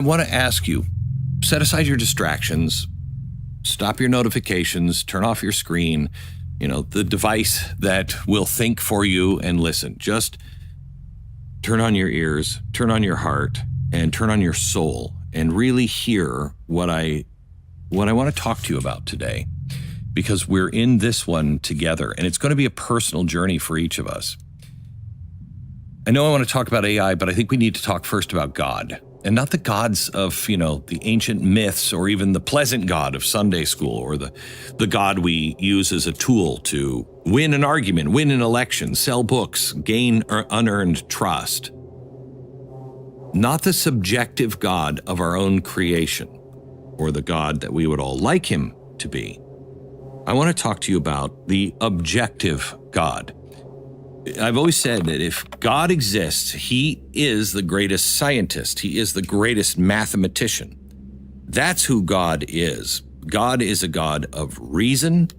I want to ask you, set aside your distractions, stop your notifications, turn off your screen, the device that will think for you, and listen. Just turn on your ears, turn on your heart, and turn on your soul, and really hear what I want to talk to you about today, because we're in this one together, and it's going to be a personal journey for each of us. I know I want to talk about AI, but I think we need to talk first about God. And not the gods of, the ancient myths, or even the pleasant God of Sunday school, or the God we use as a tool to win an argument, win an election, sell books, gain unearned trust. Not the subjective God of our own creation, or the God that we would all like him to be. I want to talk to you about the objective God. I've always said that if God exists, he is the greatest scientist. He is the greatest mathematician. That's who God is. God is a God of reason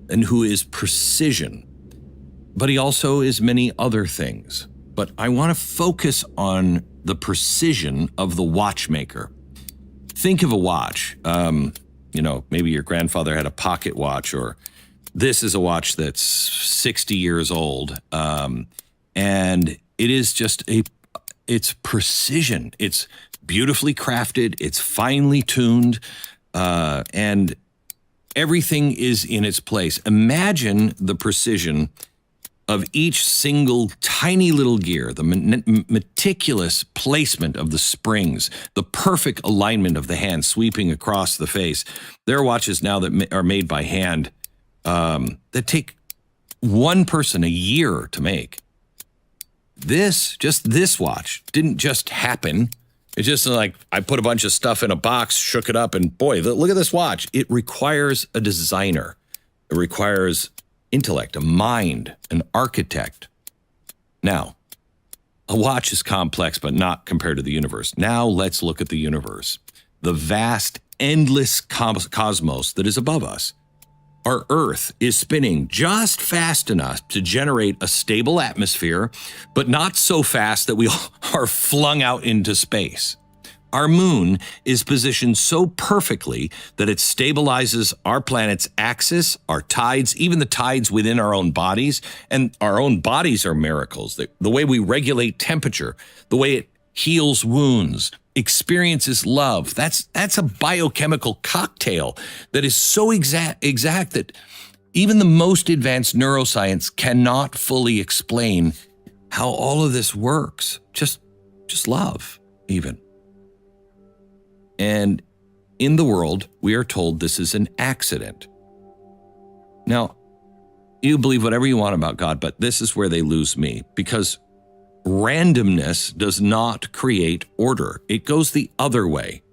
and who is precision. But he also is many other things. But I want to focus on the precision of the watchmaker. Think of a watch. Maybe your grandfather had a pocket watch, or this is a watch that's 60 years old, and it is just it's precision. It's beautifully crafted. It's finely tuned, and everything is in its place. Imagine the precision of each single tiny little gear, the meticulous placement of the springs, the perfect alignment of the hand sweeping across the face. There are watches now that are made by hand that take one person a year to make. This watch didn't just happen. It's just like I put a bunch of stuff in a box, shook it up, and boy, look at this watch. It requires a designer. It requires intellect, a mind, an architect. Now, a watch is complex, but not compared to the universe. Now let's look at the universe, the vast, endless cosmos that is above us. Our Earth is spinning just fast enough to generate a stable atmosphere, but not so fast that we are flung out into space. Our moon is positioned so perfectly that it stabilizes our planet's axis, our tides, even the tides within our own bodies. And our own bodies are miracles. The way we regulate temperature, the way it heals wounds, experiences love. That's a biochemical cocktail that is so exact that even the most advanced neuroscience cannot fully explain how all of this works. Just love, even. And in the world, we are told this is an accident. Now, you believe whatever you want about God, but this is where they lose me, because randomness does not create order. It goes the other way.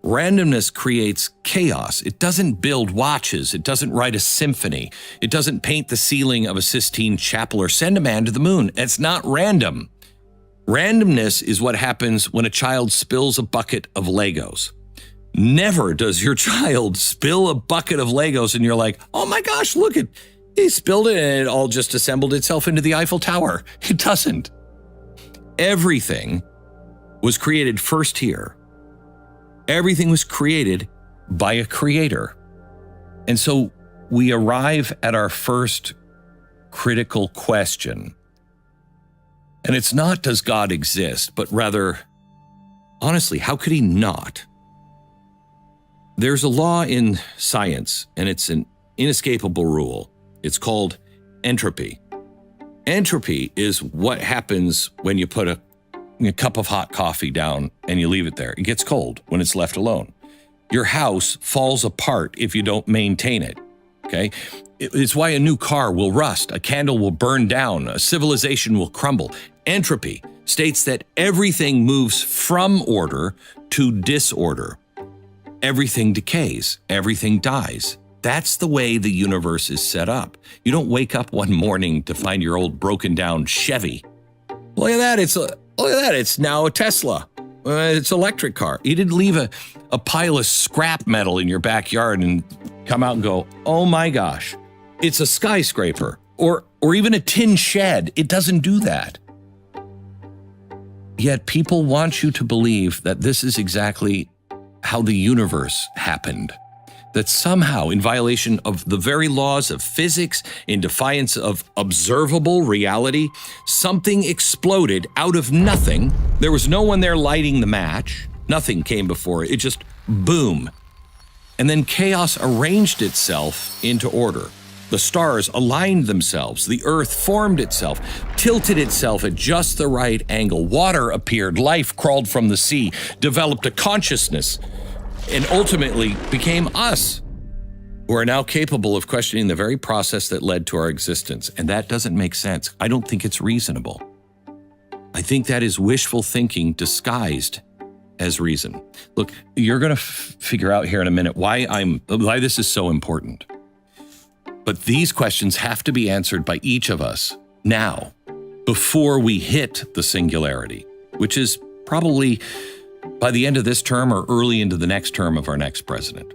Randomness creates chaos. It doesn't build watches. It doesn't write a symphony. It doesn't paint the ceiling of a Sistine Chapel or send a man to the moon. It's not random. Randomness is what happens when a child spills a bucket of Legos. Never does your child spill a bucket of Legos and you're like, oh my gosh, look, he spilled it and it all just assembled itself into the Eiffel Tower. It doesn't. Everything was created first here. Everything was created by a creator. And so we arrive at our first critical question. And it's not, does God exist, but rather, honestly, how could he not? There's a law in science, and it's an inescapable rule. It's called entropy. Entropy is what happens when you put a cup of hot coffee down and you leave it there. It gets cold when it's left alone. Your house falls apart if you don't maintain it, okay? It's why a new car will rust, a candle will burn down, a civilization will crumble. Entropy states that everything moves from order to disorder. Everything decays, everything dies. That's the way the universe is set up. You don't wake up one morning to find your old broken down Chevy. Look at that, it's now a Tesla. It's an electric car. You didn't leave a pile of scrap metal in your backyard and come out and go, oh my gosh, it's a skyscraper or even a tin shed. It doesn't do that. Yet people want you to believe that this is exactly how the universe happened. That somehow, in violation of the very laws of physics, in defiance of observable reality, something exploded out of nothing. There was no one there lighting the match. Nothing came before it. It just boom. And then chaos arranged itself into order. The stars aligned themselves. The earth formed itself, tilted itself at just the right angle. Water appeared. Life crawled from the sea, developed a consciousness, and ultimately became us, who are now capable of questioning the very process that led to our existence. And that doesn't make sense. I don't think it's reasonable. I think that is wishful thinking disguised as reason. Look, you're going to figure out here in a minute why this is so important. But these questions have to be answered by each of us now, before we hit the singularity, which is probably by the end of this term or early into the next term of our next president.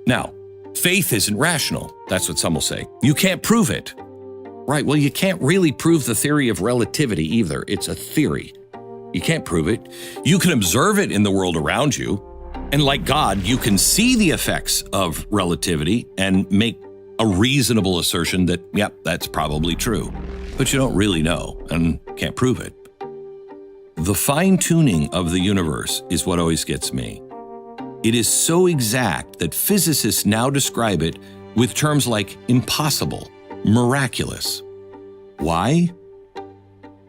Now, faith isn't rational. That's what some will say. You can't prove it. Right, well, you can't really prove the theory of relativity either. It's a theory. You can't prove it. You can observe it in the world around you. And like God, you can see the effects of relativity and make a reasonable assertion that, yep, that's probably true. But you don't really know and can't prove it. The fine-tuning of the universe is what always gets me. It is so exact that physicists now describe it with terms like impossible, miraculous. Why?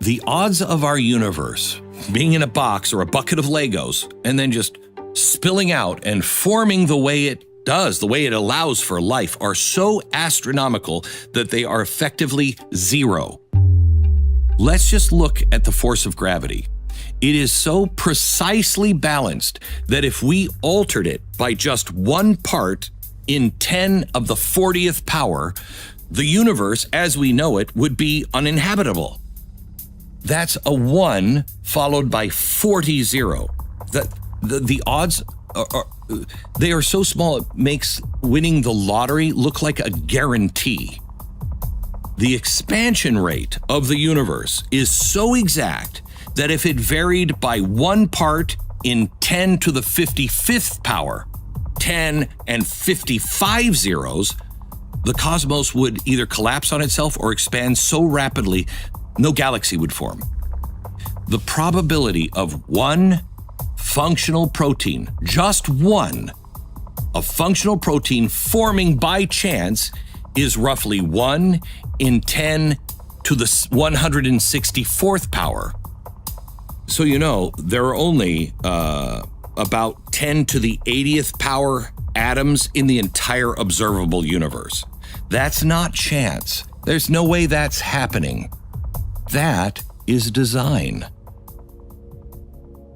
The odds of our universe being in a box or a bucket of Legos and then just spilling out and forming the way it does, the way it allows for life, are so astronomical that they are effectively zero. Let's just look at the force of gravity. It is so precisely balanced that if we altered it by just 1 part in 10 to the 40th power, the universe as we know it would be uninhabitable. That's a 1 followed by 40 zero. The odds they are so small it makes winning the lottery look like a guarantee. The expansion rate of the universe is so exact that if it varied by 1 part in 10 to the 55th power, 10 and 55 zeros, the cosmos would either collapse on itself or expand so rapidly no galaxy would form. The probability of one functional protein, just one, a functional protein forming by chance is roughly 1 in 10 to the 164th power. So you know, there are only about 10 to the 80th power atoms in the entire observable universe. That's not chance. There's no way that's happening. That is design.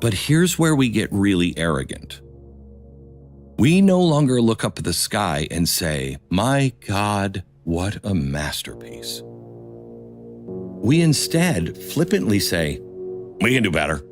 But here's where we get really arrogant. We no longer look up at the sky and say, "My God, what a masterpiece." We instead flippantly say, "We can do better.